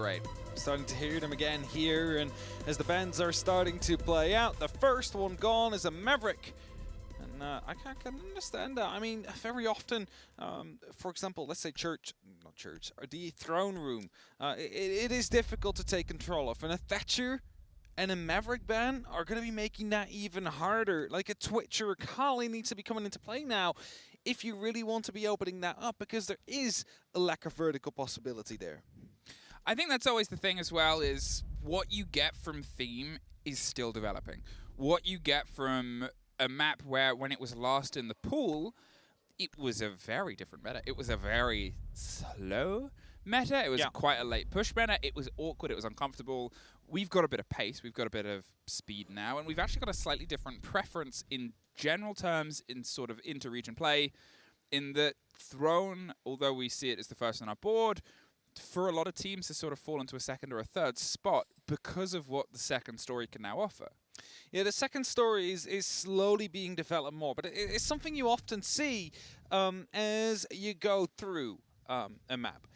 great. Starting to hear them again here, and as the bands are starting to play out, the first one gone is a Maverick. And I can understand that. I mean, very often, for example, let's say or the throne room, it is difficult to take control of. And a Thatcher and a Maverick ban are going to be making that even harder. Like a Twitch or a Kali needs to be coming into play now if you really want to be opening that up, because there is a lack of vertical possibility there. I think that's always the thing as well, is what you get from theme is still developing. What you get from a map where when it was last in the pool, it was a very different meta. It was a very slow meta. It was quite a late push meta. It was awkward. It was uncomfortable. We've got a bit of pace. We've got a bit of speed now. And we've actually got a slightly different preference in general terms in sort of inter-region play. In the Throne, although we see it as the first on our board, for a lot of teams to sort of fall into a second or a third spot because of what the second story can now offer. Yeah, the second story is slowly being developed more, but it's something you often see as you go through a map.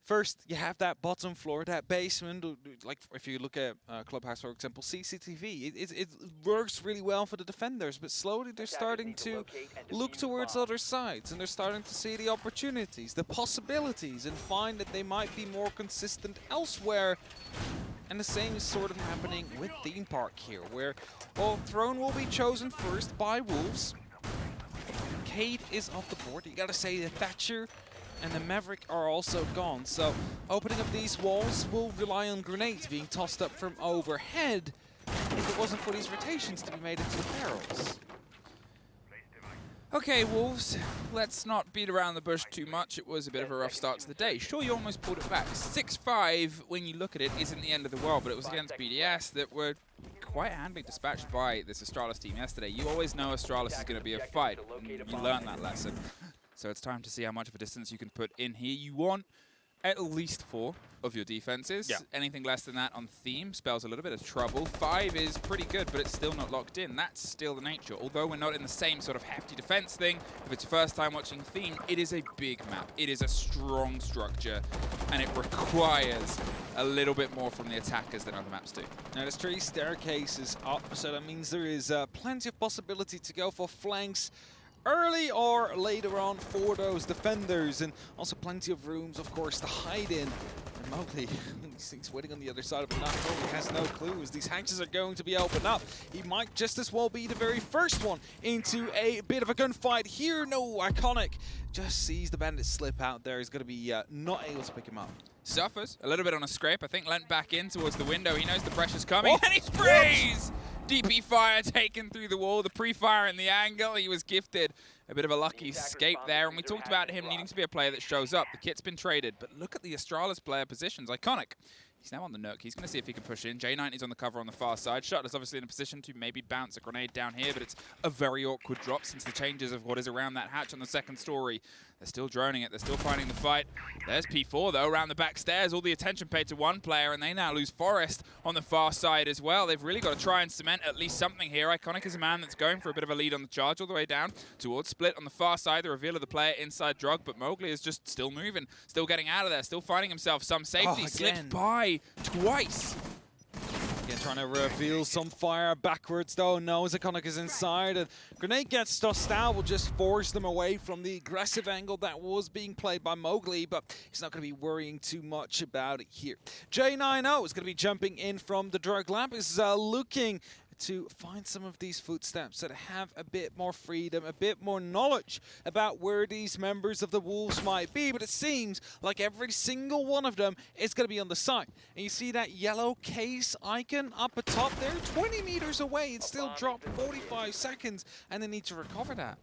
First, you have that bottom floor, that basement, like if you look at Clubhouse, for example, CCTV. It works really well for the defenders, but slowly they're starting to look towards other sides, and they're starting to see the opportunities, the possibilities, and find that they might be more consistent elsewhere. And the same is sort of happening with Theme Park here, where, well, Throne will be chosen first by Wolves. Cade is off the board. You gotta say the Thatcher and the Maverick are also gone. So opening up these walls will rely on grenades being tossed up from overhead if it wasn't for these rotations to be made into barrels. Okay, Wolves, let's not beat around the bush too much. It was a bit of a rough start to the day. Sure, you almost pulled it back. 6-5, when you look at it, isn't the end of the world, but it was against BDS that were quite handily dispatched by this Astralis team yesterday. You always know Astralis is going to be a fight. You learned that lesson. So it's time to see how much of a distance you can put in here. You want at least 4 of your defenses. Yeah. Anything less than that on theme spells a little bit of trouble. 5 is pretty good, but it's still not locked in. That's still the nature. Although we're not in the same sort of hefty defense thing, if it's your first time watching theme, it is a big map. It is a strong structure, and it requires a little bit more from the attackers than other maps do. Now there's 3 staircases up, so that means there is plenty of possibility to go for flanks early or later on for those defenders, and also plenty of rooms, of course, to hide in. And Mowgli, these things waiting on the other side of the map, Mowgli has no clues. These hatches are going to be opened up. He might just as well be the very first one into a bit of a gunfight here. No, Iconic just sees the bandit slip out there. He's going to be not able to pick him up. Suffers a little bit on a scrape. I think leant back in towards the window. He knows the pressure's coming, and he sprays! DP fire taken through the wall, the pre-fire in the angle. He was gifted a bit of a lucky escape there, and we talked about him needing to be a player that shows up. The kit's been traded, but look at the Astralis player positions. Iconic. He's now on the Nook. He's going to see if he can push in. J9 is on the cover on the far side. Shuttler's obviously in a position to maybe bounce a grenade down here, but it's a very awkward drop since the changes of what is around that hatch on the second story. They're still droning it. They're still finding the fight. There's P4, though, around the back stairs. All the attention paid to one player, and they now lose Forest on the far side as well. They've really got to try and cement at least something here. Iconic is a man that's going for a bit of a lead on the charge all the way down towards Split on the far side. The reveal of the player inside Drug, but Mowgli is just still moving, still getting out of there, still finding himself some safety. Slips by twice. Again, trying to reveal some fire backwards, though. Knows Iconic is inside. And grenade gets tossed out, will just force them away from the aggressive angle that was being played by Mowgli, but he's not going to be worrying too much about it here. J90 is going to be jumping in from the Drug Lab, is looking to find some of these footsteps that have a bit more freedom, a bit more knowledge about where these members of the Wolves might be, but it seems like every single one of them is going to be on the side. And you see that yellow case icon up atop there, 20 meters away. It still dropped 45 seconds, and they need to recover that.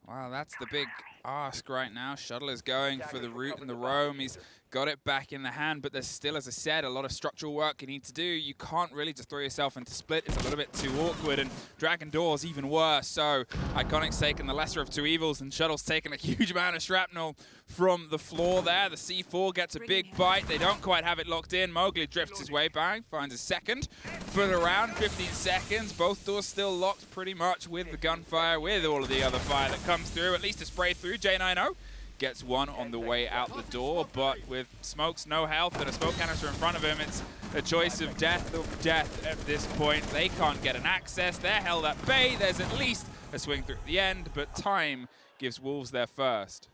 Wow, that's the big ask right now. Shuttle is going for the root and the roam. He's got it back in the hand, but there's still, as I said, a lot of structural work you need to do. You can't really just throw yourself into Split. It's a little bit too awkward, and Dragon Door's even worse. So Iconic's taken the lesser of two evils, and Shuttle's taken a huge amount of shrapnel from the floor there. The C4 gets a big bite. They don't quite have it locked in. Mowgli drifts his way back, finds a second for the round, 15 seconds. Both doors still locked pretty much with the gunfire, with all of the other fire that comes through. At least a spray through. J90 gets one on the way out the door, but with Smokes no health and a smoke canister in front of him, it's a choice of death or death at this point. They can't get an access. They're held at bay. There's at least a swing through at the end, but time gives Wolves their first.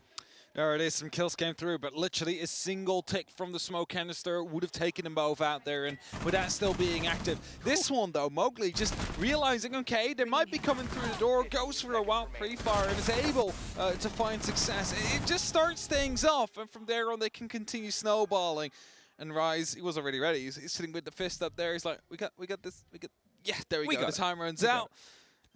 There it is, some kills came through, but literally a single tick from the smoke canister would have taken them both out there, and with that still being active. This one though, Mowgli just realizing, okay, they might be coming through the door, goes for a wild pre-fire and is able to find success. It just starts things off, and from there on they can continue snowballing. And Rise, he was already ready. He's sitting with the fist up there. He's like, we got this, yeah, there we go. The time runs out.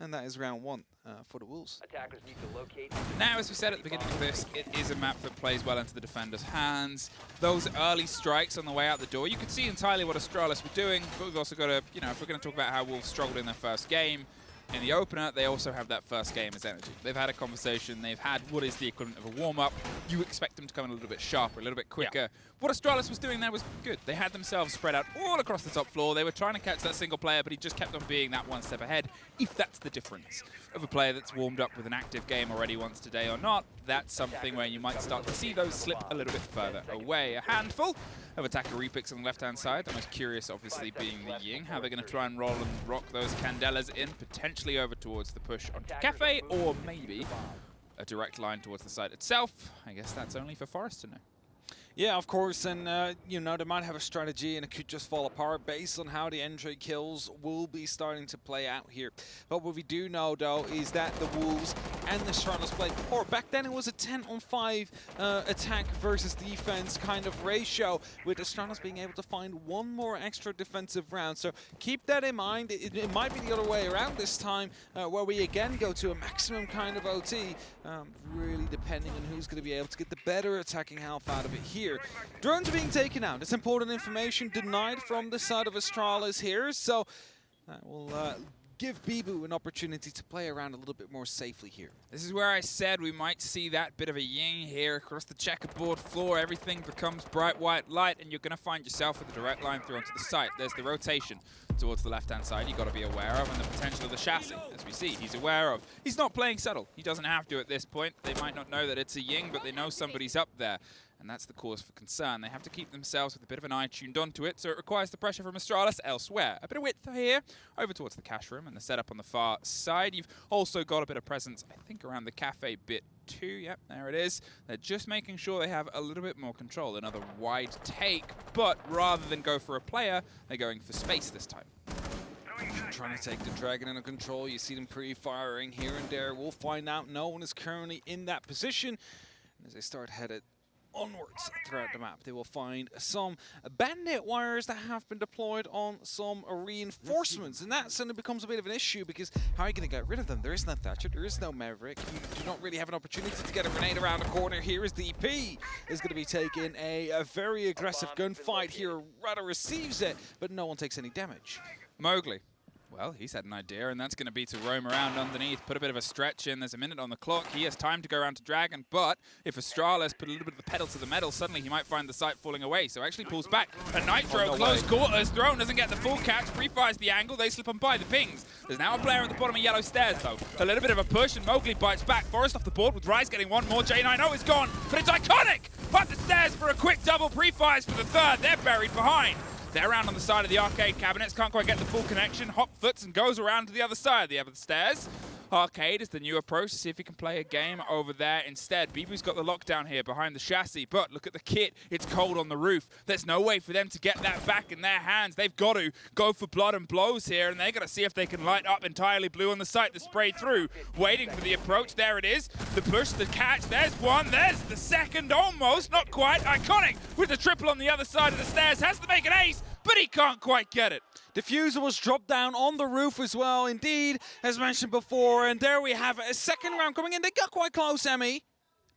And that is round one for the Wolves. Attackers need to locate. Now, as we said at the beginning of this, it is a map that plays well into the defender's hands. Those early strikes on the way out the door, you could see entirely what Astralis were doing, but we've also got to, you know, if we're going to talk about how Wolves struggled in their first game, in the opener, they also have that first game as energy. They've had a conversation, they've had what is the equivalent of a warm-up. You expect them to come in a little bit sharper, a little bit quicker. Yeah. What Astralis was doing there was good. They had themselves spread out all across the top floor. They were trying to catch that single player, but he just kept on being that one step ahead. If that's the difference of a player that's warmed up with an active game already once today or not, that's something where you might start to see those slip a little bit further away. A handful of attacker repicks on the left-hand side. The most curious, obviously, being the Ying. How they're going to try and roll and rock those Candelas in, potentially over towards the push onto Cafe, or maybe a direct line towards the site itself. I guess that's only for Forest to know. Yeah, of course, and you know, they might have a strategy and it could just fall apart based on how the entry kills will be starting to play out here. But what we do know, though, is that the Wolves and the Astralis played before. Back then it was a 10-on-5 attack versus defense kind of ratio, with Astralis being able to find one more extra defensive round. So keep that in mind. It might be the other way around this time, where we again go to a maximum kind of OT, really depending on who's going to be able to get the better attacking health out of it here. Drones are being taken out. It's important information denied from the side of Astralis here, so that will give Bibu an opportunity to play around a little bit more safely here. This is where I said we might see that bit of a Ying here across the checkerboard floor. Everything becomes bright white light, and you're going to find yourself with a direct line through onto the site. There's the rotation towards the left-hand side you've got to be aware of, and the potential of the chassis, as we see, he's aware of. He's not playing subtle. He doesn't have to at this point. They might not know that it's a Ying, but they know somebody's up there. And that's the cause for concern. They have to keep themselves with a bit of an eye tuned onto it, so it requires the pressure from Astralis elsewhere. A bit of width here, over towards the cash room and the setup on the far side. You've also got a bit of presence, I think, around the cafe bit too. Yep, there it is. They're just making sure they have a little bit more control. Another wide take, but rather than go for a player, they're going for space this time. Trying to take the Dragon under control. You see them pre-firing here and there. We'll find out. No one is currently in that position. And as they start headed onwards throughout the map, they will find some bandit wires that have been deployed on some reinforcements, and that suddenly becomes a bit of an issue, because how are you going to get rid of them? There is no Thatcher, there is no Maverick. You do not really have an opportunity to get a grenade around the corner. Here is DP is going to be taking a very aggressive gunfight here. Rather receives it, but no one takes any damage. Mowgli. Well, he's had an idea, and that's going to be to roam around underneath, put a bit of a stretch in. There's a minute on the clock. He has time to go around to Dragon, but if Astralis put a little bit of the pedal to the metal, suddenly he might find the site falling away, so actually pulls back. A Nitro, close quarters, Throne doesn't get the full catch, pre-fires the angle, they slip on by the pings. There's now a player at the bottom of yellow stairs, though. A little bit of a push, and Mowgli bites back. Forest off the board, with Rise getting one more. J9O is gone, but it's iconic! Up the stairs for a quick double, pre-fires for the third. They're buried behind. They're around on the side of the arcade cabinets, can't quite get the full connection. Hop foots and goes around to the other side of the other stairs. Arcade is the new approach to see if he can play a game over there instead. Bibu's got the lockdown here behind the chassis, but look at the kit. It's cold on the roof. There's no way for them to get that back in their hands. They've got to go for blood and blows here, and they're going to see if they can light up entirely blue on the site to spray through. Waiting for the approach. There it is. The push, the catch. There's one. There's the second almost. Not quite. Iconic with the triple on the other side of the stairs. Has to make an ace, but he can't quite get it. Diffuser was dropped down on the roof as well, indeed, as mentioned before. And there we have a second round coming in. They got quite close, Emmy.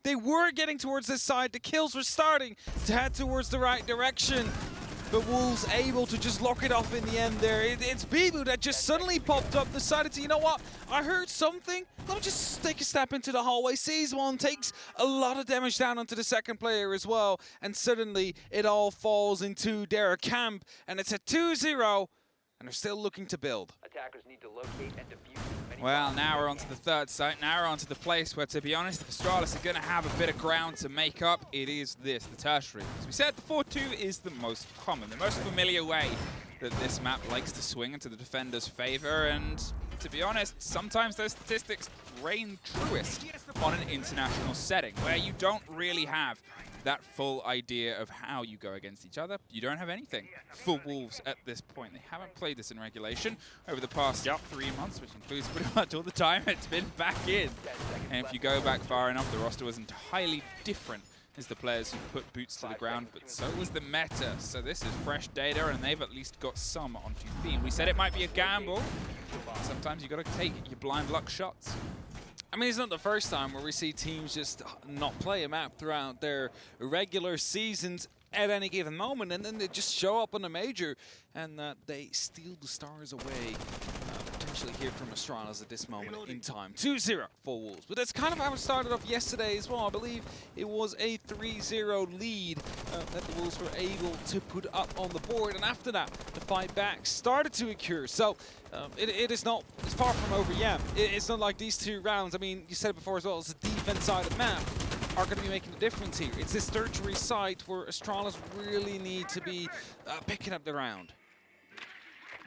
They were getting towards this side. The kills were starting to head towards the right direction. But Wolves able to just lock it off in the end there. It's Bibu that just suddenly popped up, decided to, you know what, I heard something. Let me just take a step into the hallway. Sees one, takes a lot of damage down onto the second player as well. And suddenly it all falls into their camp. And it's a 2-0, and they're still looking to build. Attackers need to locate and defuse as many Well, bombs now as we're they onto can. the third site. Now we're onto the place where, to be honest, if Astralis are going to have a bit of ground to make up, it is this, the tertiary. As we said, the 4-2 is the most common, the most familiar way that this map likes to swing into the defender's favor, and to be honest, sometimes those statistics reign truest on an international setting, where you don't really have that full idea of how you go against each other. You don't have anything for Wolves at this point. They haven't played this in regulation over the past 3 months, which includes pretty much all the time it's been back in. And if you go back far enough, the roster was entirely different as the players who put boots to the ground, but so was the meta. So this is fresh data, and they've at least got some onto theme. We said it might be a gamble. Sometimes you got to take your blind luck shots. I mean, it's not the first time where we see teams just not play a map throughout their regular seasons at any given moment, and then they just show up on a major, and they steal the stars away. Potentially here from Astralis at this moment in time. 2-0 for Wolves. But that's kind of how it started off yesterday as well. I believe it was a 3-0 lead that the Wolves were able to put up on the board. And after that, the fight back started to occur. So it's far from over yet. It's not like these 2 rounds. I mean, you said it before as well, it's the defense side of the map are going to be making a difference here. It's this tertiary site where Astralis really need to be picking up the round.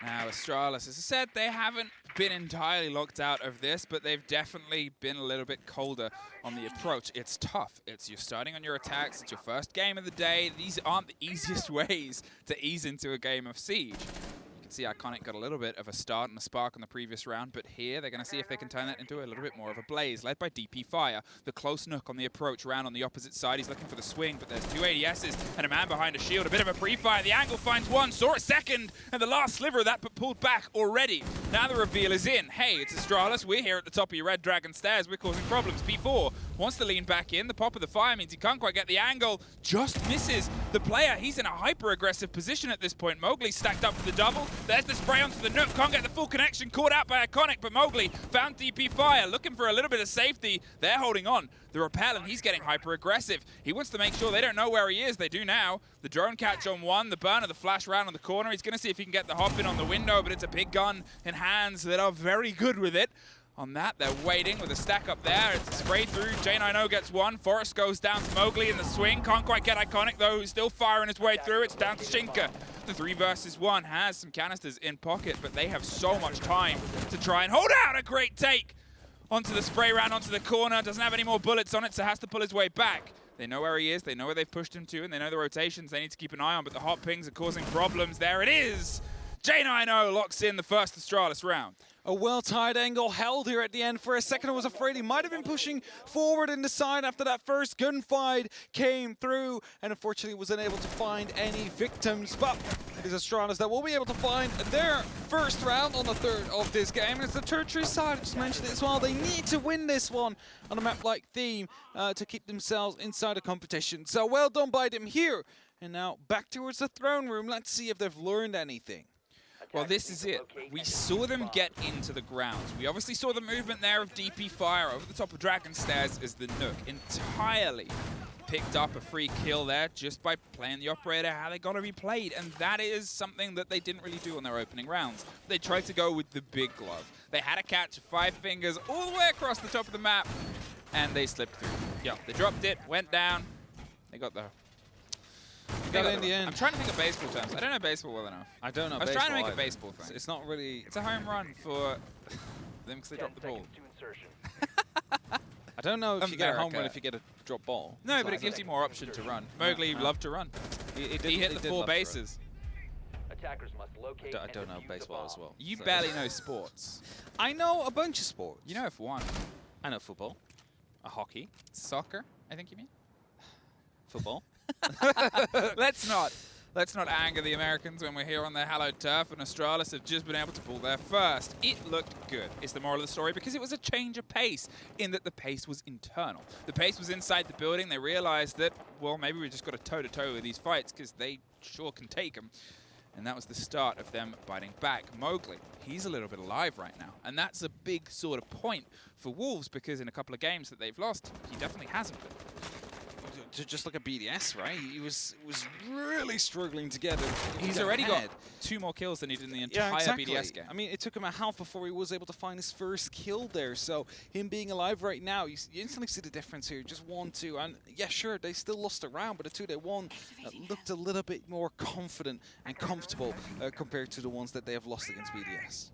Now, Astralis, as I said, they haven't been entirely locked out of this, but they've definitely been a little bit colder on the approach. It's tough. You're starting on your attacks. It's your first game of the day. These aren't the easiest ways to ease into a game of Siege. You can see Iconic got a little bit of a start and a spark on the previous round, but here they're going to see if they can turn that into a little bit more of a blaze, led by DP Fire. The close nook on the approach round on the opposite side. He's looking for the swing, but there's 2 ADSs and a man behind a shield. A bit of a pre-fire. The angle finds one, saw a second, and the last sliver of that but pulled back already. Now the reveal is in. Hey, it's Astralis. We're here at the top of your Red Dragon stairs. We're causing problems. P4 wants to lean back in. The pop of the fire means he can't quite get the angle. Just misses the player. He's in a hyper-aggressive position at this point. Mowgli stacked up for the double. There's the spray onto the nook. Can't get the full connection. Caught out by Iconic, but Mowgli found DP Fire. Looking for a little bit of safety. They're holding on. The rappel, and he's getting hyper-aggressive. He wants to make sure they don't know where he is. They do now. The drone catch on one. The burner, the flash round on the corner. He's going to see if he can get the hop in on the window, but it's a big gun in hands that are very good with it. On that, they're waiting with a stack up there. It's a spray through. J90 gets one. Forrest goes down to Mowgli in the swing. Can't quite get Iconic, though. He's still firing his way through. It's down to Shinka. The 3 versus 1 has some canisters in pocket, but they have so much time to try and hold out. A great take onto the spray round, onto the corner. Doesn't have any more bullets on it, so has to pull his way back. They know where he is. They know where they've pushed him to, and they know the rotations they need to keep an eye on, but the hot pings are causing problems. There it is. J90 locks in the first Astralis round. A well-tied angle held here at the end. For a second, I was afraid he might have been pushing forward in the side after that first gunfight came through, and unfortunately was unable to find any victims. But it is Astralis that will be able to find their first round on the 3rd of this game. And it's the tertiary side, I just mentioned it as well. They need to win this one on a map like Theme to keep themselves inside the competition. So well done by them here. And now back towards the throne room. Let's see if they've learned anything. Well, this is it. We saw them get into the grounds. We obviously saw the movement there of DP Fire over the top of Dragon Stairs as the Nook entirely picked up a free kill there just by playing the operator how they got to be played. And that is something that they didn't really do on their opening rounds. They tried to go with the big glove. They had a catch of 5 fingers all the way across the top of the map, and they slipped through. Yeah, they dropped it, went down. They got the... Got it in the end. I'm trying to think of baseball terms. I don't know baseball well enough. I don't know. I was trying to make a baseball thing. It's not really. It's a home run for them because they dropped the ball. I don't know if you get a home run if you get a drop ball. No, but it gives you more option to run. Mowgli loved to run. He hit the 4 bases. Attackers must locate I don't know baseball as well. You barely know sports. I know a bunch of sports. You know F1. I know football. Hockey. Soccer, I think you mean. Football. Let's not anger the Americans when we're here on their hallowed turf, and Astralis have just been able to pull their first. It looked good, is the moral of the story, because it was a change of pace in that the pace was internal. The pace was inside the building. They realized that, well, maybe we just got to toe-to-toe with these fights because they sure can take them. And that was the start of them biting back. Mowgli, he's a little bit alive right now. And that's a big sort of point for Wolves because in a couple of games that they've lost, he definitely hasn't been. to just look at BDS, right? He was really struggling to get it. He's already got 2 more kills than he did in the entire BDS game. I mean, it took him a half before he was able to find his first kill there. So him being alive right now, you instantly see the difference here. Just 1-2, and yeah, sure, they still lost a round, but the 2 they won looked a little bit more confident and comfortable compared to the ones that they have lost against BDS.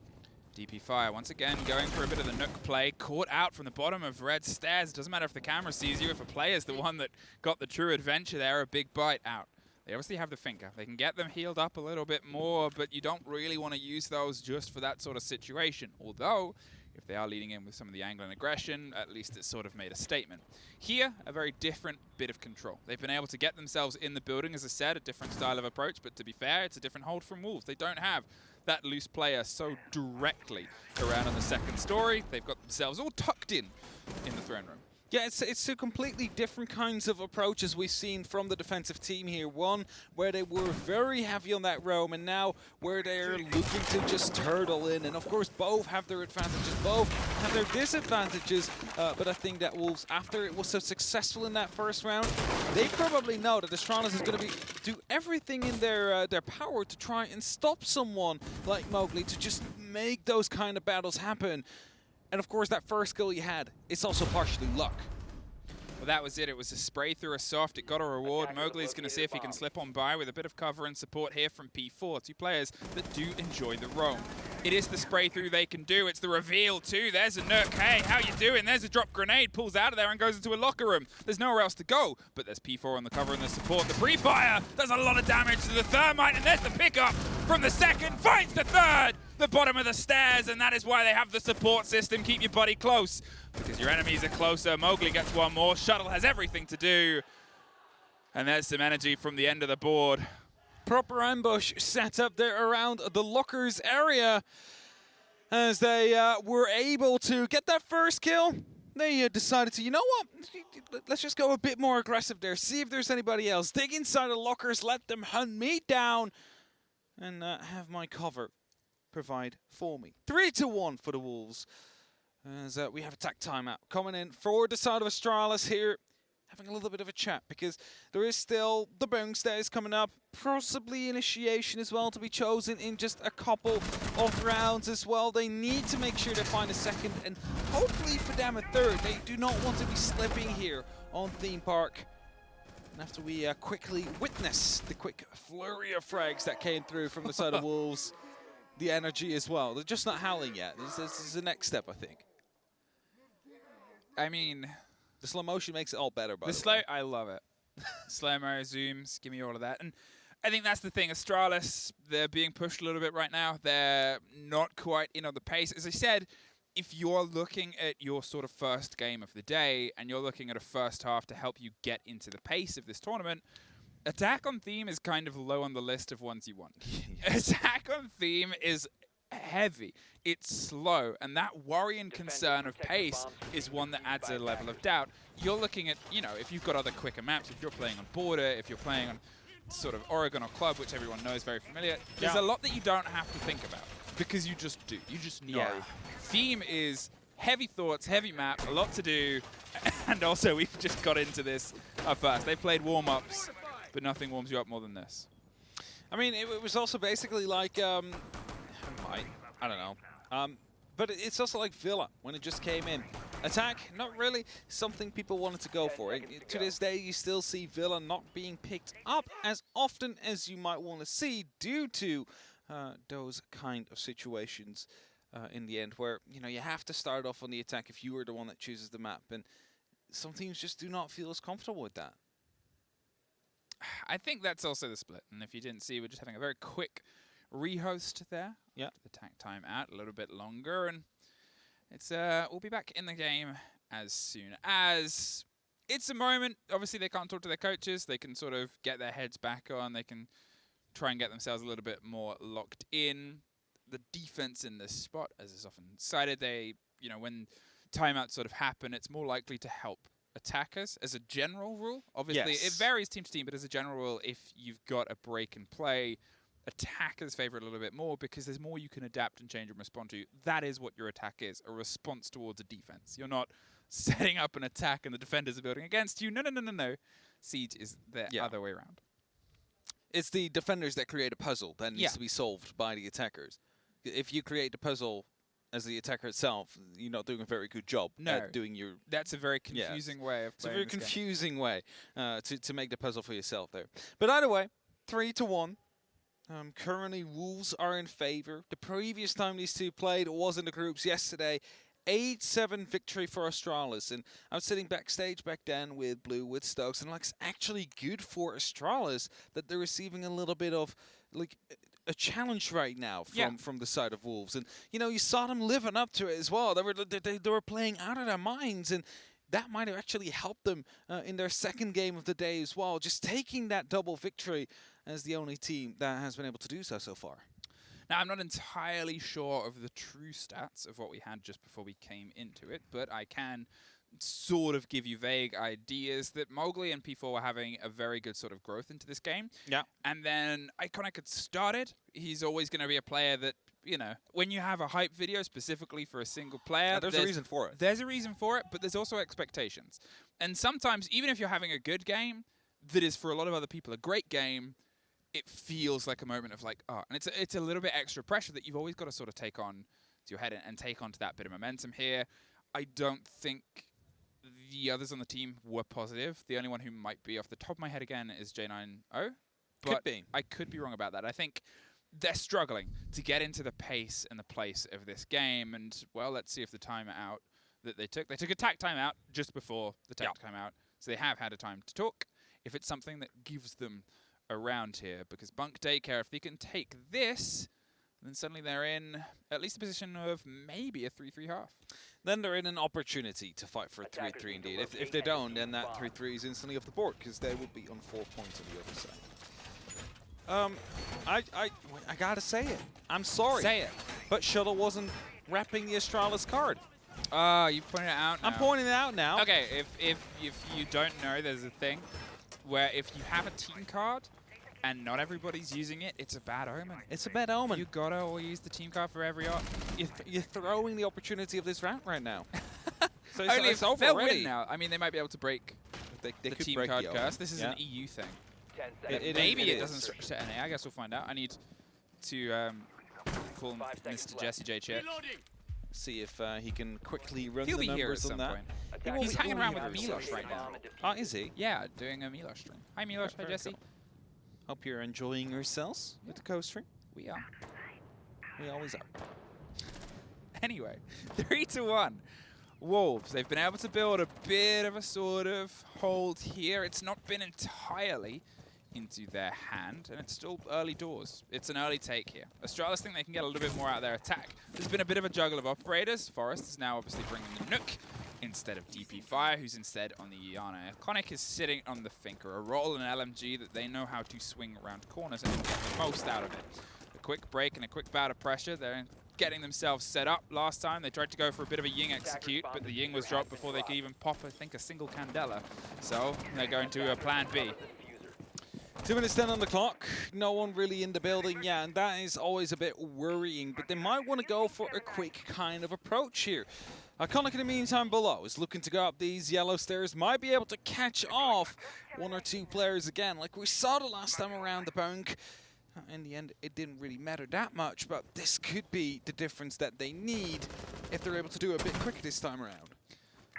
DP Fire once again going for a bit of the nook play, caught out from the bottom of red stairs. It doesn't matter if the camera sees you, if a player's the one that got the true adventure there, a big bite out. They obviously have the finger. They can get them healed up a little bit more, but you don't really want to use those just for that sort of situation. Although, if they are leading in with some of the angle and aggression, at least it's sort of made a statement. Here, a very different bit of control. They've been able to get themselves in the building, as I said, a different style of approach, but to be fair, it's a different hold from Wolves. They don't have that loose player so directly around on the second story. They've got themselves all tucked in the throne room. Yeah, it's two completely different kinds of approaches we've seen from the defensive team here. One where they were very heavy on that roam, and now where they're looking to just turtle in. And of course, both have their advantages, both have their disadvantages. But I think that Wolves, after it was so successful in that first round, they probably know that Astralis is going to do everything in their power to try and stop someone like Mowgli to just make those kind of battles happen. And of course, that first kill you had, it's also partially luck. Well, that was it. It was a spray through a soft. It got a reward. Mowgli's going to see if he can slip on by with a bit of cover and support here from P4. 2 players that do enjoy the roam. It is the spray through they can do. It's the reveal too. There's a Nook. Hey, how you doing? There's a drop grenade. Pulls out of there and goes into a locker room. There's nowhere else to go. But there's P4 on the cover and the support. The pre-fire does a lot of damage to the thermite. And there's the pickup from the second. Finds the third. The bottom of the stairs. And that is why they have the support system. Keep your buddy close, because your enemies are closer. Mowgli gets one more. Shuttle has everything to do. And there's some energy from the end of the board. Proper ambush set up there around the lockers area. As they were able to get that first kill, they decided to, you know what, let's just go a bit more aggressive there. See if there's anybody else. Dig inside the lockers, let them hunt me down, and have my cover provide for me. 3-1 for the Wolves. As we have attack timeout coming in for the side of Astralis here, having a little bit of a chat, because there is still the bone stairs coming up, possibly initiation as well to be chosen in just a couple of rounds as well. They need to make sure they find a second and hopefully for them a third. They do not want to be slipping here on Theme Park. And after we quickly witness the quick flurry of frags that came through from the side of Wolves, the energy as well. They're just not howling yet. This is the next step, I think. I mean, the slow motion makes it all better, by the way. I love it. Slow-mo, zooms, give me all of that. And I think that's the thing. Astralis, they're being pushed a little bit right now. They're not quite in on the pace. As I said, if you're looking at your sort of first game of the day and you're looking at a first half to help you get into the pace of this tournament, Attack on Theme is kind of low on the list of ones you want. Yes. Attack on Theme is heavy, it's slow, and that worry and concern of pace is one that adds a level of doubt. You're looking at, you know, if you've got other quicker maps, if you're playing on Border, if you're playing on sort of Oregon or Club, which everyone knows very familiar, there's a lot that you don't have to think about, because you just do. You just know. Theme is heavy thoughts, heavy map, a lot to do, and also we've just got into this first. They played warm-ups, but nothing warms you up more than this. I mean, it was also basically like, I don't know. But it's also like Villa when it just came in. Attack, not really something people wanted to go for. To this day, you still see Villa not being picked up as often as you might want to see due to those kind of situations in the end where, you know, you have to start off on the attack if you are the one that chooses the map. And some teams just do not feel as comfortable with that. I think that's also the split. And if you didn't see, we're just having a very quick rehost there. Yeah. The attack time out a little bit longer, and it's we'll be back in the game as soon as it's a moment. Obviously, they can't talk to their coaches. They can sort of get their heads back on. They can try and get themselves a little bit more locked in. The defense in this spot, as is often cited, they, you know, when timeouts sort of happen, it's more likely to help attackers as a general rule. Obviously, it varies team to team, but as a general rule, if you've got a break and play, attackers favor it a little bit more because there's more you can adapt and change and respond to. That is what your attack is, a response towards a defense. You're not setting up an attack and the defenders are building against you. No, no, no, no, no. Siege is the other way around. It's the defenders that create a puzzle that needs to be solved by the attackers. If you create the puzzle as the attacker itself, you're not doing a very good job at doing your... That's a very confusing way of playing. It's a very confusing way to make the puzzle for yourself there. But either way, 3-1. Currently, Wolves are in favor. The previous time these two played was in the groups yesterday. 8-7 victory for Astralis. And I was sitting backstage back then with Blue, with Stokes, and like, it's actually good for Astralis that they're receiving a little bit of like a challenge right now from the side of Wolves. And you know, you saw them living up to it as well. They were playing out of their minds, and that might have actually helped them in their second game of the day as well. Just taking that double victory as the only team that has been able to do so far. Now, I'm not entirely sure of the true stats of what we had just before we came into it, but I can sort of give you vague ideas that Mowgli and P4 were having a very good sort of growth into this game. Yeah. And then Iconic had started. He's always going to be a player that, you know, when you have a hype video specifically for a single player, there's a reason for it. There's a reason for it, but there's also expectations. And sometimes, even if you're having a good game, that is for a lot of other people a great game, it feels like a moment of like, oh, and it's a little bit extra pressure that you've always got to sort of take on to your head and take onto that bit of momentum here. I don't think the others on the team were positive. The only one who might be off the top of my head again is J90. Could be. I could be wrong about that. I think they're struggling to get into the pace and the place of this game. And, well, let's see if the timeout that they took a tack timeout just before the tack timeout. So they have had a time to talk. If it's something that gives them around here, because Bunk Daycare, if they can take this, then suddenly they're in at least a position of maybe a 3-3 half. Then they're in an opportunity to fight for a 3-3 indeed. If they don't, then that 3-3 is instantly off the board, because they will be on 4 points on the other side. I gotta say it. I'm sorry. Say it. But Shuttle wasn't wrapping the Astralis card. You pointed it out now. I'm pointing it out now. Okay, if you don't know, there's a thing where if you have a team card and not everybody's using it, it's a bad omen. It's a bad omen. You gotta all use the team card for every art. You're throwing the opportunity of this round right now. So Only it's if over they'll already. win now. I mean, they might be able to break They the could team break card the curse. omen. This is an EU thing. 10 seconds. Maybe it is. doesn't stretch to NA. I guess we'll find out. I need to call 5 seconds Mr. left. Jesse J. Chet. See if he can quickly run He'll the be here at numbers some on that. point. He's hanging around with Milosh right now. Oh, is he? Yeah, doing a Milosh stream. Hi Milosh, hi Jesse. Hope you're enjoying yourselves with the co-stream. We are. We always are. Anyway, 3-1. Wolves, they've been able to build a bit of a sort of hold here. It's not been entirely into their hand, and it's still early doors. It's an early take here. Astralis think they can get a little bit more out of their attack. There's been a bit of a juggle of operators. Forest is now obviously bringing the Nook instead of DP Fire, who's instead on the Iana. Iconic is sitting on the Finker, a roll and an LMG that they know how to swing around corners and get the most out of it. A quick break and a quick bout of pressure. They're getting themselves set up. Last time they tried to go for a bit of a Ying execute, but the Ying was dropped before they could even pop, I think, a single Candela. So they're going to a plan B. 2 minutes then on the clock. No one really in the building. Yeah, and that is always a bit worrying, but they might want to go for a quick kind of approach here. Iconic in the meantime below is looking to go up these yellow stairs. Might be able to catch off 1 or 2 players again, like we saw the last time around the Bunk. In the end, it didn't really matter that much, but this could be the difference that they need if they're able to do it a bit quicker this time around.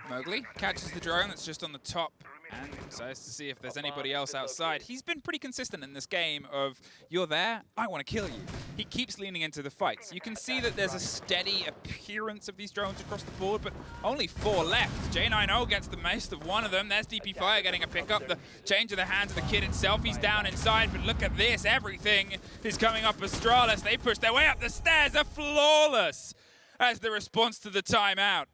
Mowgli catches the drone that's just on the top and decides to see if there's anybody else outside. He's been pretty consistent in this game of, you're there, I want to kill you. He keeps leaning into the fights. You can see that there's a steady appearance of these drones across the board, but only 4 left. J90 gets the most of one of them. There's DP Fire getting a pickup. The change of the hands of the kid itself. He's down inside, but look at this. Everything is coming up Astralis. They push their way up the stairs. They're flawless as the response to the timeout.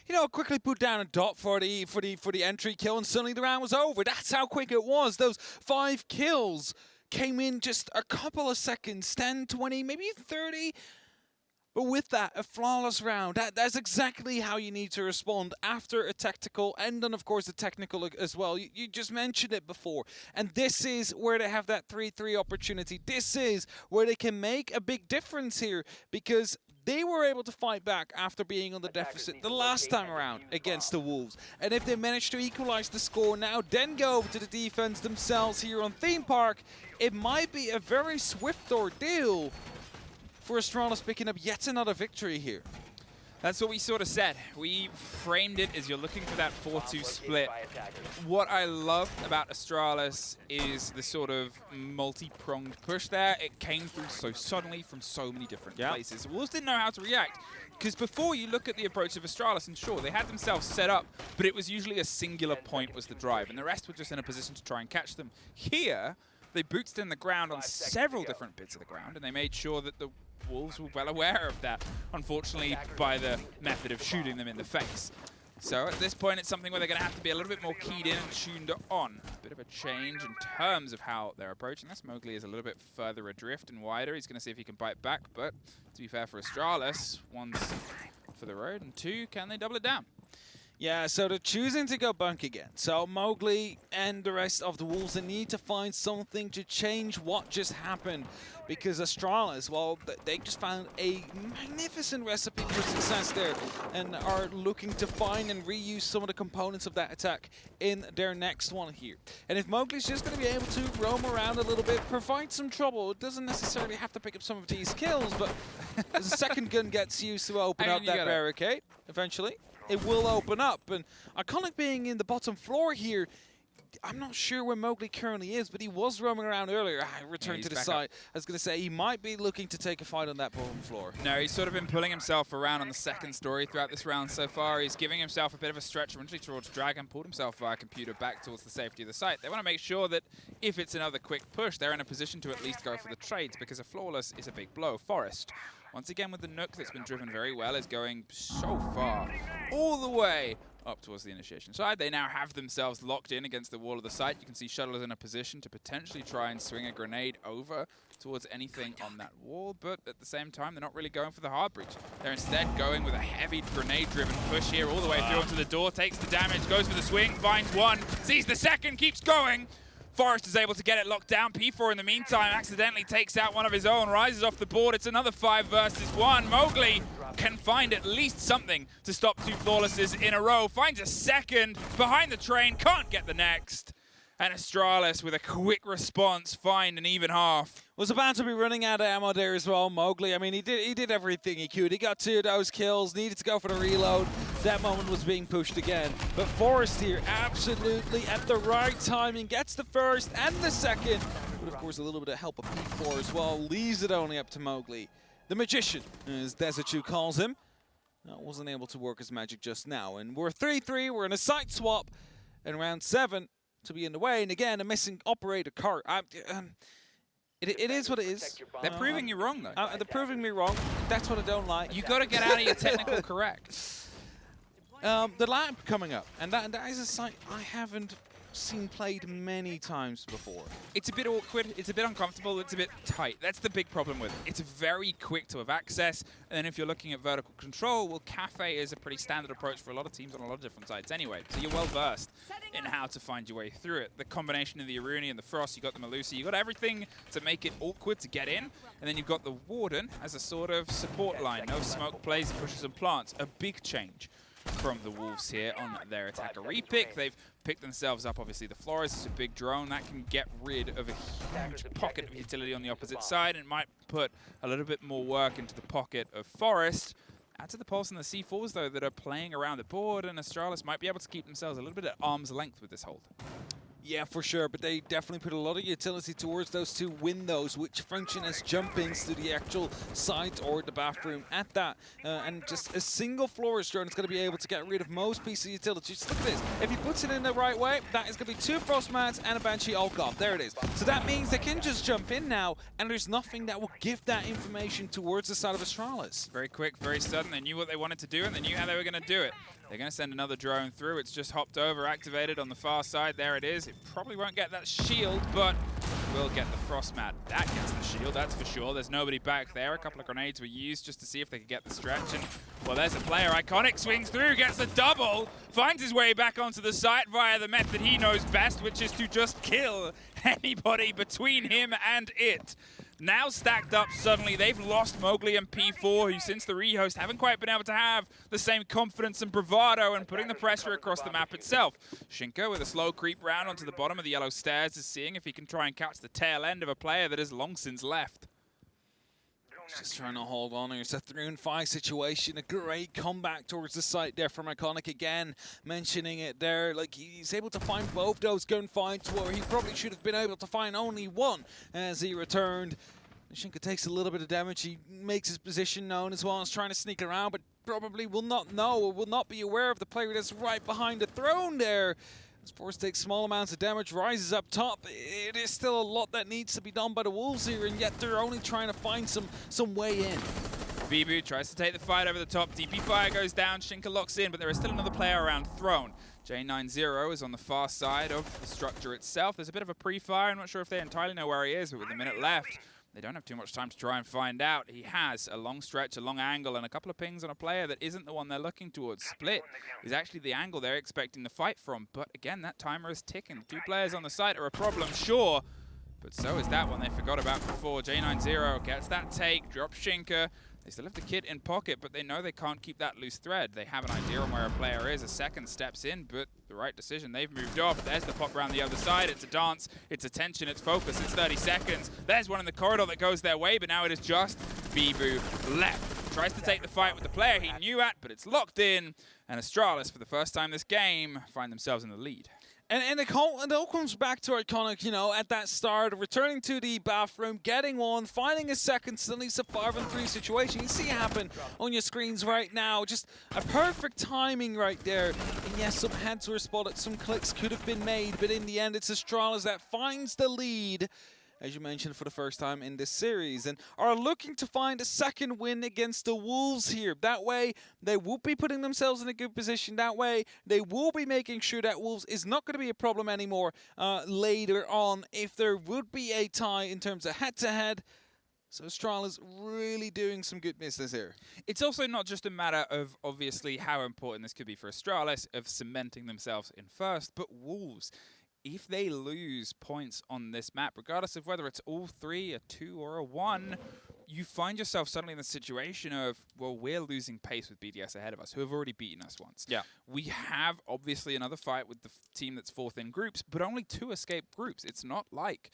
You know, quickly put down a dot for the entry kill, and suddenly the round was over. That's how quick it was. Those 5 kills came in just a couple of seconds, 10, 20, maybe 30. But with that, a flawless round. That's exactly how you need to respond after a tactical, and then, of course, a technical as well. You just mentioned it before. And this is where they have that 3-3 opportunity. This is where they can make a big difference here, because they were able to fight back after being on the deficit the last time around against the Wolves. And if they manage to equalize the score now, then go over to the defense themselves here on Theme Park, it might be a very swift ordeal for Astralis picking up yet another victory here. That's what we sort of said. We framed it as you're looking for that 4-2 split. What I love about Astralis is the sort of multi-pronged push there. It came through so suddenly from so many different places. Wolves didn't know how to react. Because before you look at the approach of Astralis, and sure, they had themselves set up, but it was usually a singular point was the drive, and the rest were just in a position to try and catch them. Here, they booted in the ground on several different bits of the ground, and they made sure that the Wolves were well aware of that, unfortunately, by the method of shooting them in the face. So at this point, it's something where they're going to have to be a little bit more keyed in and tuned on. A bit of a change in terms of how they're approaching this. Mowgli is a little bit further adrift and wider. He's going to see if he can bite back, but to be fair for Astralis, one's for the road, and two, can they double it down? Yeah, so they're choosing to go bunk again. So Mowgli and the rest of the Wolves, they need to find something to change what just happened. Because Astralis, well, they just found a magnificent recipe for success there and are looking to find and reuse some of the components of that attack in their next one here. And if Mowgli's just going to be able to roam around a little bit, provide some trouble, it doesn't necessarily have to pick up some of these kills, but as the second gun gets used to open up that barricade, eventually, it will open up. And Iconic being in the bottom floor here, I'm not sure where Mowgli currently is, but he was roaming around earlier. I returned to the side. I was going to say, he might be looking to take a fight on that bottom floor. No, he's sort of been pulling himself around on the second story throughout this round so far. He's giving himself a bit of a stretch eventually towards Dragon, pulled himself via computer back towards the safety of the site. They want to make sure that if it's another quick push, they're in a position to at least go for the trades, because a flawless is a big blow. Forest, once again with the Nook that's been driven very well, is going so far, all the way up towards the initiation side. They now have themselves locked in against the wall of the site. You can see Shuttle is in a position to potentially try and swing a grenade over towards anything on that wall, but at the same time, they're not really going for the hard breach. They're instead going with a heavy grenade-driven push here all the way through onto the door, takes the damage, goes for the swing, finds one, sees the second, keeps going. Forest is able to get it locked down. P4 in the meantime accidentally takes out one of his own, rises off the board. It's another 5 versus 1. Mowgli can find at least something to stop two flawlesses in a row. Finds a second behind the train, can't get the next. And Astralis with a quick response, find an even half. Was about to be running out of ammo there as well, Mowgli. I mean, he did everything he could. He got 2 of those kills, needed to go for the reload. That moment was being pushed again. But Forest here, absolutely at the right timing, gets the first and the second. But of course, a little bit of help of P4 as well, leaves it only up to Mowgli. The Magician, as Desertu calls him, wasn't able to work his magic just now. And we're 3-3, we're in a site swap, and round 7 to be in the way. And again, a missing operator cart. It is what it is. They're proving you wrong, though. They're proving me wrong. That's what I don't like. You got to get out of your technical correct. The lamp coming up, and that is a site I haven't seen played many times before. It's a bit awkward, it's a bit uncomfortable, it's a bit tight. That's the big problem with it. It's very quick to have access, and then if you're looking at vertical control, well, Cafe is a pretty standard approach for a lot of teams on a lot of different sites anyway, so you're well versed in how to find your way through it. The combination of the Aruni and the Frost, you got the Melusi, you got everything to make it awkward to get in, and then you've got the Warden as a sort of support line. No smoke plays, pushes and plants. A big change from the Wolves here on their attacker repick. They've picked themselves up, obviously, the Flores is a big drone that can get rid of a huge pocket of utility on the opposite side, and might put a little bit more work into the pocket of Forest. Add to the Pulse and the C4s, though, that are playing around the board, and Astralis might be able to keep themselves a little bit at arm's length with this hold. Yeah, for sure, but they definitely put a lot of utility towards those 2 windows, which function as jump-ins to the actual site or the bathroom at that. And just a single Flores drone is going to be able to get rid of most pieces of utility. Just look at this. If he puts it in the right way, that is going to be 2 Frostmats and a Banshee all gone. There it is. So that means they can just jump in now, and there's nothing that will give that information towards the side of Astralis. Very quick, very sudden. They knew what they wanted to do, and they knew how they were going to do it. They're going to send another drone through. It's just hopped over, activated on the far side. There it is. It probably won't get that shield, but will get the Frostmat. That gets the shield, that's for sure. There's nobody back there. A couple of grenades were used just to see if they could get the stretch. And, well, there's a player. Iconic swings through, gets a double, finds his way back onto the site via the method he knows best, which is to just kill anybody between him and it. now stacked up suddenly. They've lost Mowgli and P4, who since the rehost haven't quite been able to have the same confidence and bravado and putting the pressure across the map itself. Shinka with a slow creep round onto the bottom of the yellow stairs is seeing if he can try and catch the tail end of a player that has long since left. Just trying to hold on here. It's a 3-5 situation. A great comeback towards the site there from Iconic again, mentioning it there. Like, he's able to find both those gun fights where he probably should have been able to find only one as he returned. Shinka takes a little bit of damage. He makes his position known as well as trying to sneak around, but probably will not know or will not be aware of the player that's right behind the throne there. As Force takes small amounts of damage, rises up top. It is still a lot that needs to be done by the Wolves here, and yet they're only trying to find some way in. Bibu tries to take the fight over the top. DP fire goes down. Shinka locks in, but there is still another player around Throne. J90 is on the far side of the structure itself. There's a bit of a pre-fire. I'm not sure if they entirely know where he is, but with a minute left, they don't have too much time to try and find out. He has a long stretch, a long angle, and a couple of pings on a player that isn't the one they're looking towards. Split is actually the angle they're expecting the fight from. But again, that timer is ticking. 2 players on the site are a problem, sure. But so is that one they forgot about before. J90 gets that take, drops Shinka. They still have the kit in pocket, but they know they can't keep that loose thread. They have an idea on where a player is. A second steps in, but the right decision. They've moved off. There's the pop around the other side. It's a dance. It's attention. It's focus. It's 30 seconds. There's one in the corridor that goes their way, but now it is just Bibu left. Tries to take the fight with the player he knew at, but it's locked in. And Astralis, for the first time this game, find themselves in the lead. And it all comes back to Iconic, you know, at that start, returning to the bathroom, getting one, finding a second, suddenly it's a 5-on-3 situation. You see it happen on your screens right now. Just a perfect timing right there. And yes, some heads were spotted, some clicks could have been made, but in the end, it's Astralis that finds the lead, as you mentioned, for the first time in this series, and are looking to find a second win against the Wolves here. That way, they will be putting themselves in a good position. That way, they will be making sure that Wolves is not going to be a problem anymore later on if there would be a tie in terms of head-to-head. So Astralis really doing some good business here. It's also not just a matter of, obviously, how important this could be for Astralis, of cementing themselves in first, but Wolves. If they lose points on this map, regardless of whether it's all 3, a 2, or a 1, you find yourself suddenly in the situation of, well, we're losing pace with BDS ahead of us, who have already beaten us once. Yeah. We have, obviously, another fight with the team that's 4th in groups, but only 2 escaped groups. It's not like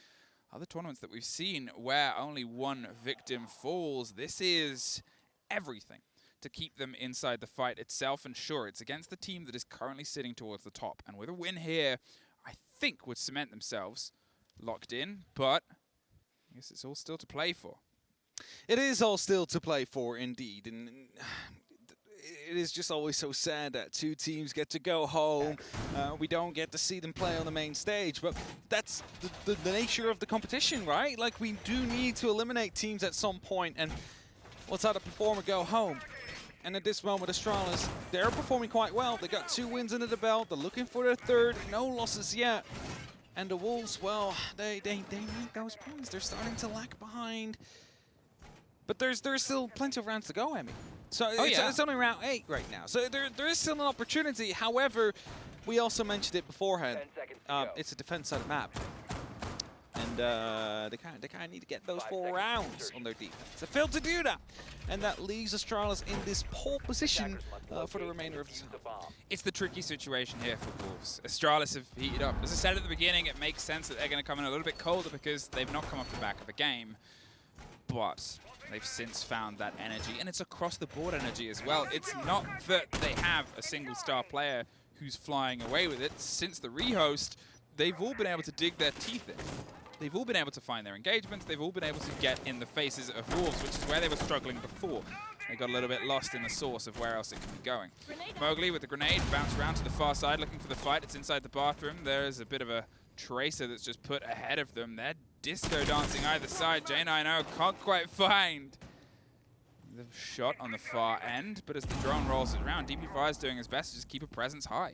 other tournaments that we've seen where only 1 victim falls. This is everything to keep them inside the fight itself. And sure, it's against the team that is currently sitting towards the top. And with a win here, I think would cement themselves locked in, but I guess it's all still to play for. It is all still to play for, indeed, and it is just always so sad that 2 teams get to go home. We don't get to see them play on the main stage, but that's the nature of the competition, right? Like, we do need to eliminate teams at some point, and let's have a performer go home. And at this moment, Astralis, they're performing quite well. They got 2 wins under the belt. They're looking for their 3rd. No losses yet. And the Wolves, well, they need those points. They're starting to lag behind. But there's still plenty of rounds to go, Emmy. So it's only round 8 right now. So there is still an opportunity. However, we also mentioned it beforehand. It's a defense-sided map. And they kind of need to get those 4 rounds on their defense. They failed to do that. And that leaves Astralis in this pole position for the remainder of the time. It's the tricky situation here for Wolves. Astralis have heated up. As I said at the beginning, it makes sense that they're going to come in a little bit colder because they've not come off the back of a game. But they've since found that energy, and it's across the board energy as well. It's not that they have a single star player who's flying away with it. Since the rehost, they've all been able to dig their teeth in. They've all been able to find their engagements. They've all been able to get in the faces of Wolves, which is where they were struggling before. They got a little bit lost in the source of where else it could be going. Mowgli with the grenade, bounce around to the far side, looking for the fight. It's inside the bathroom. There's a bit of a tracer that's just put ahead of them. They're disco dancing either side. J90 can't quite find the shot on the far end, but as the drone rolls it around, DP5 is doing his best to just keep a presence high.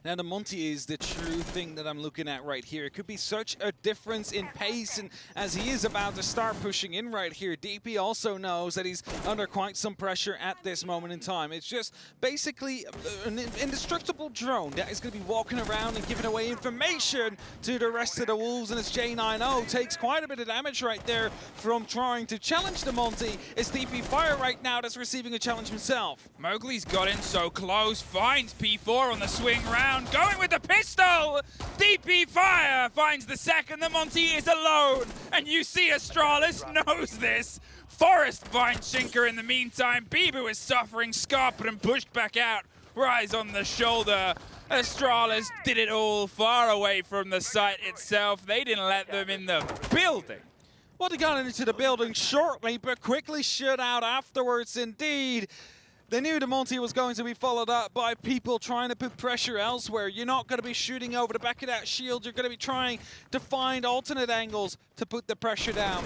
Now the Monty is the true thing that I'm looking at right here. It could be such a difference in pace, and as he is about to start pushing in right here, DP also knows that he's under quite some pressure at this moment in time. It's just basically an indestructible drone that is going to be walking around and giving away information to the rest of the Wolves, and as J90 takes quite a bit of damage right there from trying to challenge the Monty. It's DP Fire right now that's receiving a challenge himself. Mowgli's got in so close, finds P4 on the swing round, going with the pistol! DP Fire finds the second, the Monty is alone, and you see Astralis knows this. Forrest finds Shinker in the meantime, Bibu is suffering, Scarped and pushed back out, Rise on the shoulder. Astralis did it all far away from the site itself. They didn't let them in the building. Well, they got into the building shortly, but quickly shut out afterwards indeed. They knew the Monty was going to be followed up by people trying to put pressure elsewhere. You're not going to be shooting over the back of that shield. You're going to be trying to find alternate angles to put the pressure down.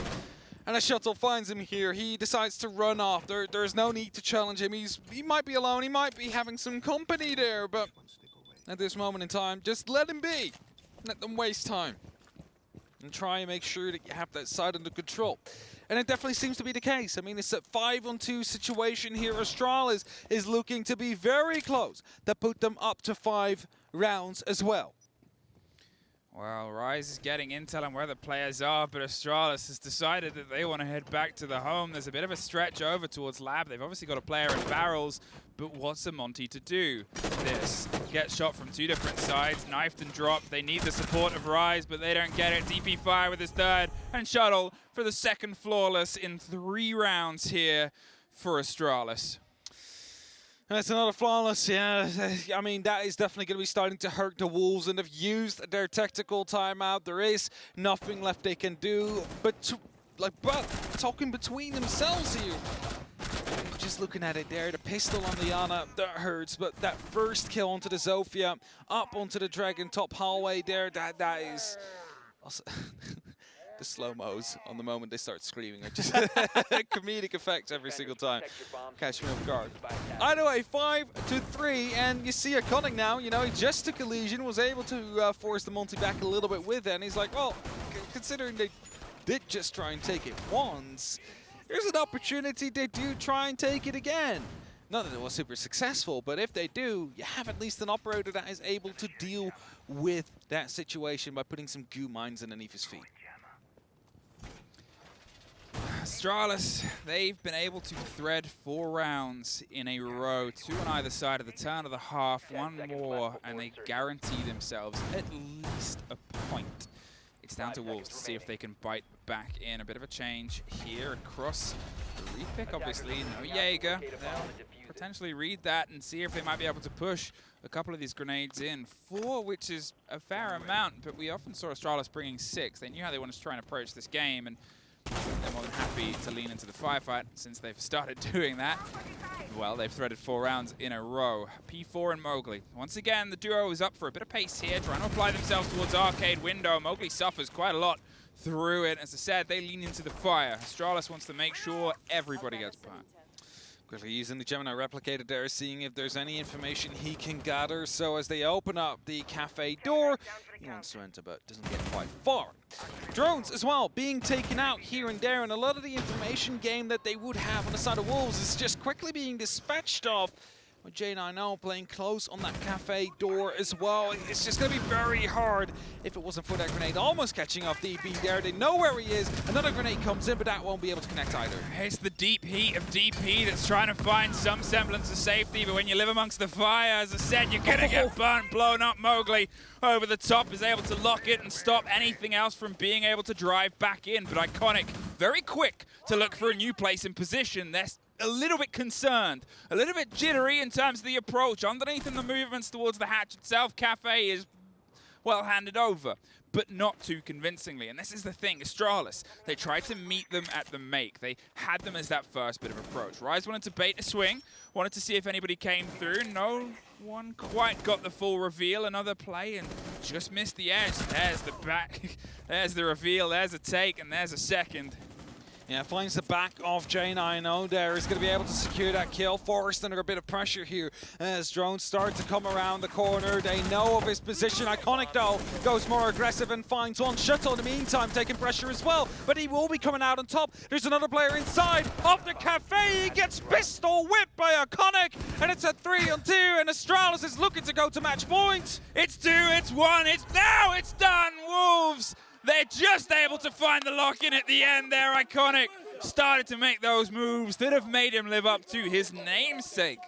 And a shuttle finds him here. He decides to run off. There's no need to challenge him. He might be alone. He might be having some company there. But at this moment in time, just let him be. Let them waste time. And try and make sure that you have that side under control. And it definitely seems to be the case. I mean, it's a 5-on-2 situation here. Astralis is looking to be very close to put them up to 5 rounds as well. Well, Rise is getting intel on where the players are, but Astralis has decided that they want to head back to the home. There's a bit of a stretch over towards Lab. They've obviously got a player in barrels, but what's a Monty to do? This gets shot from 2 different sides, knifed and dropped. They need the support of Rise, but they don't get it. DP Fire with his 3rd, and Shuttle for the 2nd flawless in 3 rounds here for Astralis. That's another flawless, yeah. I mean, that is definitely going to be starting to hurt the Wolves, and they've used their tactical timeout. There is nothing left they can do, but talking between themselves here. Just looking at it there, the pistol on the Ana, that hurts, but that first kill onto the Zofia, up onto the Dragon top hallway there, that is... Also the slow-mos on the moment they start screaming are just comedic effects every single time. Catch me off guard. Either way, 5-3, and you see Iconic now, you know, he just took a lesion, was able to force the Monty back a little bit with it, and he's like, well, considering they did just try and take it once, here's an opportunity they do try and take it again. Not that it was super successful, but if they do, you have at least an operator that is able to deal with that situation by putting some goo mines underneath his feet. Astralis, they've been able to thread 4 rounds in a row, 2 on either side of the turn of the half, 1 more, and they guarantee themselves at least a point. It's down to Wolves to see if they can bite back in. A bit of a change here across the repick, obviously. No Jaeger. They'll potentially read that and see if they might be able to push a couple of these grenades in. 4, which is a fair amount, but we often saw Astralis bringing 6. They knew how they wanted to try and approach this game, and they're more than happy to lean into the firefight since they've started doing that. Well, they've threaded 4 rounds in a row. P4 and Mowgli. Once again, the duo is up for a bit of pace here, trying to apply themselves towards Arcade Window. Mowgli suffers quite a lot through it. As I said, they lean into the fire. Astralis wants to make sure everybody gets burnt. Quickly using the Gemini replicator there, seeing if there's any information he can gather. So as they open up the cafe door, he wants to enter but doesn't get quite far. Drones as well being taken out here and there, and a lot of the information game that they would have on the side of Wolves is just quickly being dispatched off. With J90 playing close on that cafe door as well. It's just going to be very hard if it wasn't for that grenade. Almost catching off DP there. They know where he is. Another grenade comes in, but that won't be able to connect either. It's the deep heat of DP that's trying to find some semblance of safety, but when you live amongst the fire, as I said, you're going to get burnt, blown up. Mowgli over the top is able to lock it and stop anything else from being able to drive back in. But Iconic, very quick to look for a new place in position. They're a little bit concerned, a little bit jittery in terms of the approach. Underneath in the movements towards the hatch itself, Cafe is well handed over, but not too convincingly. And this is the thing, Astralis, they tried to meet them at the make. They had them as that first bit of approach. Rise wanted to bait a swing, wanted to see if anybody came through. No one quite got the full reveal. Another play and just missed the edge. There's the back, there's the reveal, there's a take, and there's a second. Yeah, finds the back of J9O there. Is going to be able to secure that kill. Forrest under a bit of pressure here as drones start to come around the corner. They know of his position. Iconic, though, goes more aggressive and finds one shuttle in the meantime, taking pressure as well. But he will be coming out on top. There's another player inside of the cafe. He gets pistol whipped by Iconic, and it's a 3-on-2, and Astralis is looking to go to match point. It's 2, it's 1, it's now, it's done! Wolves! They're just able to find the lock-in at the end there. Iconic started to make those moves that have made him live up to his namesake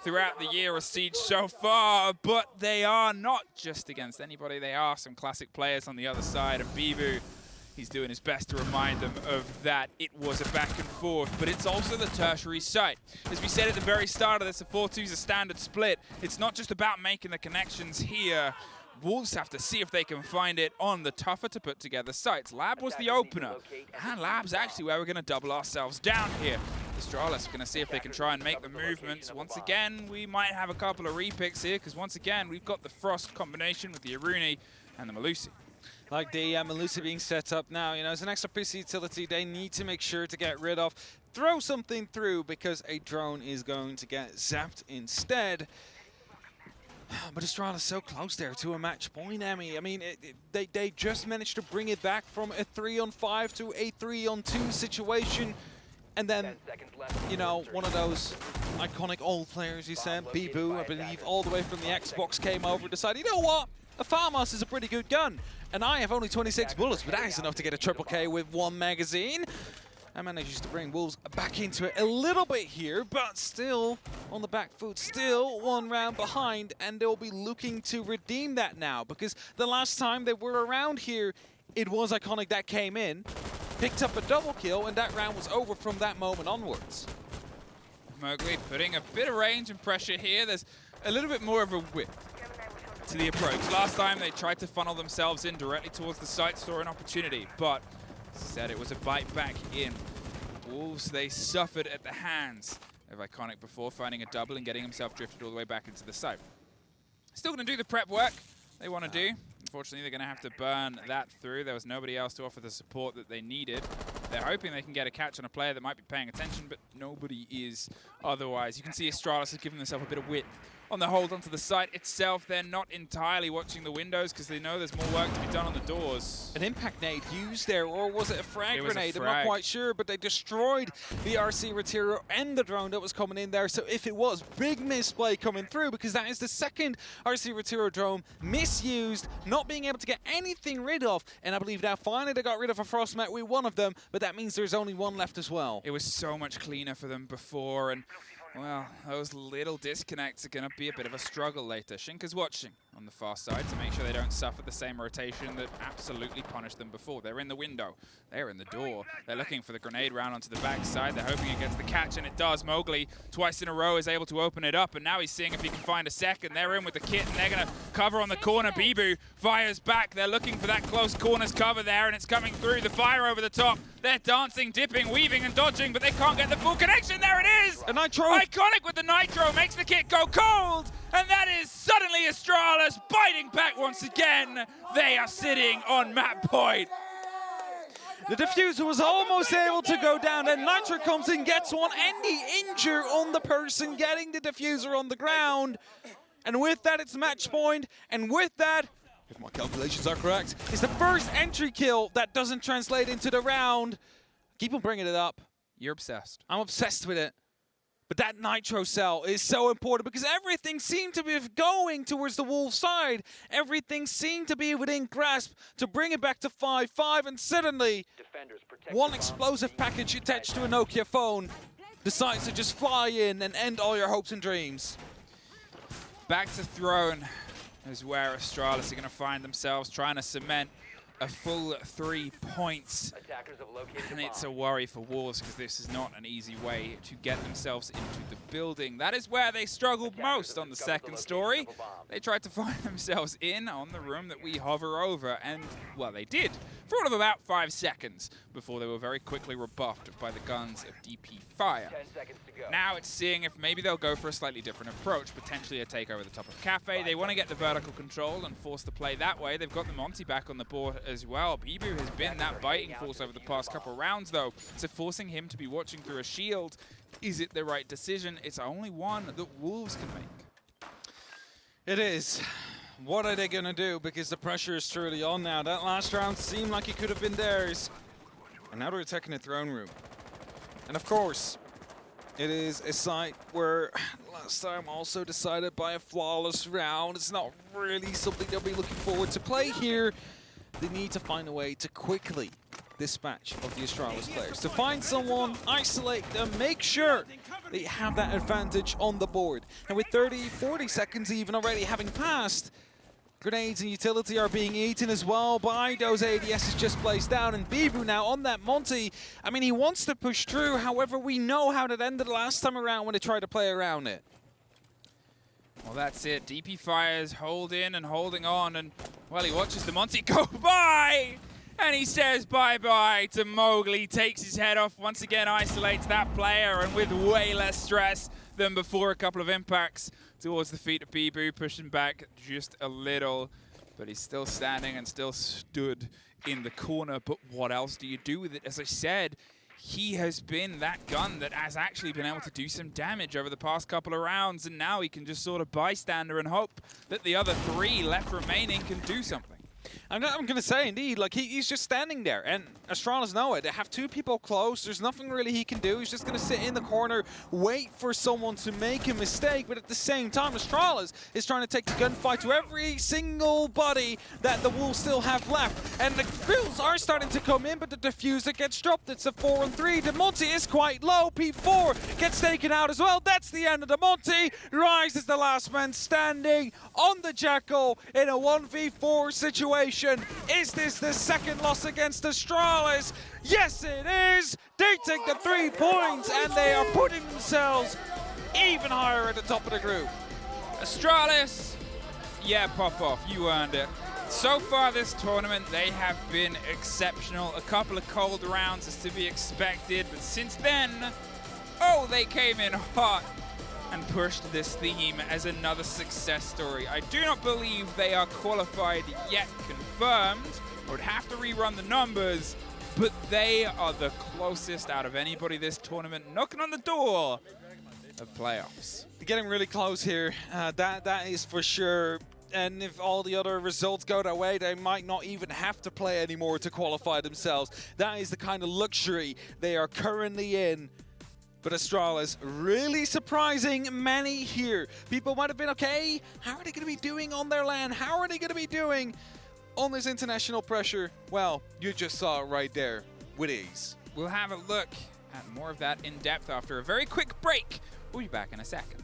throughout the year of Siege so far, but they are not just against anybody. They are some classic players on the other side, and Bibu, he's doing his best to remind them of that. It was a back and forth, but it's also the tertiary site. As we said at the very start of this, a 4-2 is a standard split. It's not just about making the connections here. Wolves have to see if they can find it on the tougher to put together sites. Lab was the opener, and Lab's actually where we're going to double ourselves down here. Astralis going to see if they can try and make the movements. Once again, we might have a couple of repicks here, because once again, we've got the Frost combination with the Aruni and the Malusi. Like the Malusi being set up now, you know, as an extra PC utility, they need to make sure to get rid of. Throw something through, because a drone is going to get zapped instead. But Astralis so close there to a match point, Emmy. I mean, they just managed to bring it back from a 3-on-5 to a 3-on-2 situation. And then, you know, one of those iconic old players, you said, Bibu, I believe, all the way from the Xbox came over and decided, you know what? A Farmhouse is a pretty good gun. And I have only 26 bullets, but that is enough to get a triple K with one magazine. And manages to bring Wolves back into it a little bit here, but still on the back foot, still 1 round behind, and they'll be looking to redeem that now, because the last time they were around here, it was Iconic that came in, picked up a double kill, and that round was over from that moment onwards. Mowgli putting a bit of range and pressure here. There's a little bit more of a width to the approach. Last time they tried to funnel themselves in directly towards the site, saw an opportunity, but as I said, it was a bite back in. Wolves, they suffered at the hands of Iconic before finding a double and getting himself drifted all the way back into the site. Still going to do the prep work they want to do. Unfortunately, they're going to have to burn that through. There was nobody else to offer the support that they needed. They're hoping they can get a catch on a player that might be paying attention, but nobody is otherwise. You can see Astralis has given themselves a bit of width on the hold onto the site itself. They're not entirely watching the windows because they know there's more work to be done on the doors. An impact nade used there, or was it a frag grenade? I'm not quite sure, but they destroyed the RC Retiro and the drone that was coming in there. So if it was, big misplay coming through, because that is the second RC Retiro drone misused, not being able to get anything rid of. And I believe now finally they got rid of a Frostmat with one of them, but that means there's only one left as well. It was so much cleaner for them before, and well, those little disconnects are going to be a bit of a struggle later. Shinka's watching on the far side to make sure they don't suffer the same rotation that absolutely punished them before. They're in the window. They're in the door. They're looking for the grenade round onto the backside. They're hoping it gets the catch, and it does. Mowgli, twice in a row, is able to open it up, and now he's seeing if he can find a second. They're in with the kit, and they're going to cover on the corner. Bibu fires back. They're looking for that close corners cover there, and it's coming through. The fire over the top. They're dancing, dipping, weaving, and dodging, but they can't get the full connection. There it is! A Nitro! Iconic with the Nitro makes the kit go cold, and that is suddenly Astralis biting back once again. They are sitting on map point. The diffuser was almost able to go down, and Nitro comes in, gets one, and the injure on the person getting the diffuser on the ground. And with that, it's match point, and with that, if my calculations are correct, it's the first entry kill that doesn't translate into the round. Keep on bringing it up. You're obsessed. I'm obsessed with it. But that Nitro cell is so important because everything seemed to be going towards the Wolves side. Everything seemed to be within grasp to bring it back to 5-5, and suddenly one explosive package attached to a Nokia phone decides to just fly in and end all your hopes and dreams. Back to Throne is where Astralis are going to find themselves trying to cement a full 3 points. And it's a worry for Wolves because this is not an easy way to get themselves into the building. That is where they struggled most on the second story. They tried to find themselves in on the room that we hover over, and, well, they did. for all of about 5 seconds before they were very quickly rebuffed by the guns of DP Fire. 10 seconds to go. Now it's seeing if maybe they'll go for a slightly different approach, potentially a take over the top of Cafe. They want to get the vertical control and force the play that way. They've got the Monty back on the board as well. Bibu has been that biting force over the past couple rounds though, so forcing him to be watching through a shield, is it the right decision? It's only one that Wolves can make. It is. What are they going to do? Because the pressure is truly on now. That last round seemed like it could have been theirs. And now they're attacking the throne room. And of course, it is a site where last time also decided by a flawless round. It's not really something they'll be looking forward to play here. They need to find a way to quickly dispatch of the Astralis players. To find someone, isolate them, make sure they have that advantage on the board. And with 30, 40 seconds even already having passed, grenades and utility are being eaten as well by those ADSs just placed down. And Bibu now on that Monty, I mean, he wants to push through. However, we know how that ended last time around when they tried to play around it. Well, that's it. DP Fire's holding and holding on, and, well, he watches the Monty go by! And he says bye-bye to Mowgli, takes his head off, once again isolates that player, and with way less stress than before, a couple of impacts towards the feet of Bibu, pushing back just a little. But he's still standing and still stood in the corner. But what else do you do with it? As I said, he has been that gun that has actually been able to do some damage over the past couple of rounds, and now he can just sort of bystander and hope that the other 3 left remaining can do something. I'm going to say, indeed, like he's just standing there, and Astralis know it. They have 2 people close. There's nothing really he can do. He's just going to sit in the corner, wait for someone to make a mistake, but at the same time, Astralis is trying to take the gunfight to every single body that the Wolves still have left. And the kills are starting to come in, but the diffuser gets dropped. It's a 4-on-3. The Monty is quite low. P4 gets taken out as well. That's the end of the Monty. Rise is the last man standing on the Jackal in a 1v4 situation. Is this the second loss against Astralis? Yes, it is! They take the 3 points, and they are putting themselves even higher at the top of the group. Astralis, yeah, pop off, you earned it. So far this tournament, they have been exceptional. A couple of cold rounds is to be expected, but since then, oh, they came in hot and pushed this theme as another success story. I do not believe they are qualified yet confirmed. I would have to rerun the numbers, but they are the closest out of anybody this tournament, knocking on the door of playoffs. They're getting really close here, that is for sure. And if all the other results go their way, they might not even have to play anymore to qualify themselves. That is the kind of luxury they are currently in. But Astralis really surprising many here. People might have been, okay, how are they going to be doing on their land? How are they going to be doing on this international pressure? Well, you just saw it right there with ease. We'll have a look at more of that in depth after a very quick break. We'll be back in a second.